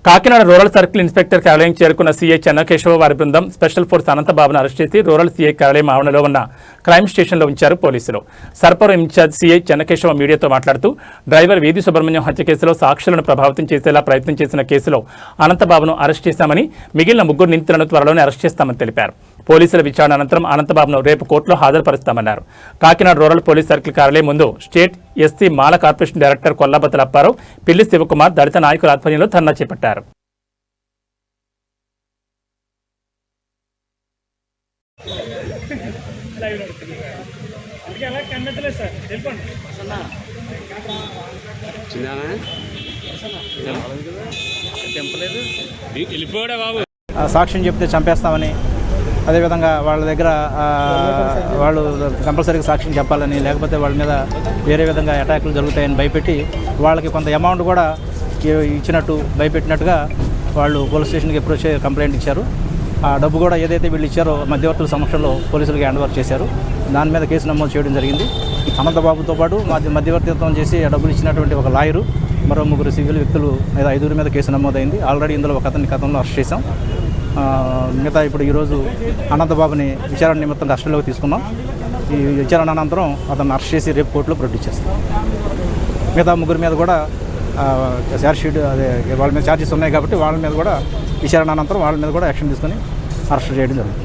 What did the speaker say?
Kakinada rural circle inspector కార్యాలయం చేరుకున్న CI Chennakesava వారి బృందం స్పెషల్ ఫోర్స్ అనంతబాబును అరెస్ట్ చేసి రూరల్ సీఐ కార్యాలయం ఆవరణలో ఉన్న క్రైమ్ స్టేషన్లో ఉంచారు పోలీసులు. సర్పవరం ఇన్ఛార్జ్ సీఐ చెన్నకేశవ మీడియాతో మాట్లాడుతూ డ్రైవర్ వీధి సుబ్రహ్మణ్యం హత్య కేసులో సాక్షులను ప్రభావితం చేసేలా ప్రయత్నం చేసిన కేసులో అనంతబాబును అరెస్ట్ చేశామని, మిగిలిన ముగ్గురు నిందితులను త్వరలోనే అరెస్ట్ చేస్తామని తెలిపారు. పోలీసుల విచారణ అనంతరం అనంతబాబును రేపు కోర్టులో హాజరుపరుస్తామన్నారు. కాకినాడ రూరల్ పోలీస్ సర్కిల్ కార్యాలయం ముందు స్టేట్ ఎస్సీ మాల కార్పొరేషన్ డైరెక్టర్ కొల్లాబత్తుల అప్పారావు, పిల్లి శివకుమార్ దళిత నాయకుల ఆధ్వర్యంలో ధర్నా చేపట్టారు. సాక్ష్యం చెప్తే చంపేస్తామని, అదేవిధంగా వాళ్ళ దగ్గర వాళ్ళు కంపల్సరీగా సాక్ష్యం చెప్పాలని, లేకపోతే వాళ్ళ మీద వేరే విధంగా అటాకులు జరుగుతాయని భయపెట్టి వాళ్ళకి కొంత అమౌంట్ కూడా ఇచ్చినట్టు భయపెట్టినట్టుగా వాళ్ళు పోలీస్ స్టేషన్కి అప్రోచ్ కంప్లైంట్ ఇచ్చారు. ఆ డబ్బు కూడా ఏదైతే వీళ్ళు ఇచ్చారో మధ్యవర్తుల సమక్షంలో పోలీసులకి హ్యాండ్ ఓవర్ చేశారు. దాని మీద కేసు నమోదు చేయడం జరిగింది. అనంతబాబుతో పాటు మధ్యవర్తిత్వం చేసి ఆ డబ్బులు ఇచ్చినటువంటి ఒక లాయరు, మరో ముగ్గురు సివిల్ వ్యక్తులు మీద 5 మీద కేసు నమోదైంది. ఆల్రెడీ ఇందులో ఒక అతన్ని గతంలో అరెస్ట్ చేశాం. మిగతా ఇప్పుడు ఈరోజు అనంతబాబుని విచారణ నిమిత్తం కస్టడీలోకి తీసుకున్నాం. ఈ విచారణ అనంతరం అతన్ని అరెస్ట్ చేసి రేపు కోర్టులో ప్రొడ్యూస్ చేస్తాం. మిగతా ముగ్గురు మీద కూడా ఛార్జ్ షీట్, అదే వాళ్ళ మీద ఛార్జెస్ ఉన్నాయి కాబట్టి వాళ్ళ మీద కూడా విచారణ అనంతరం వాళ్ళ మీద కూడా యాక్షన్ తీసుకొని అరెస్ట్ చేయడం జరుగుతుంది.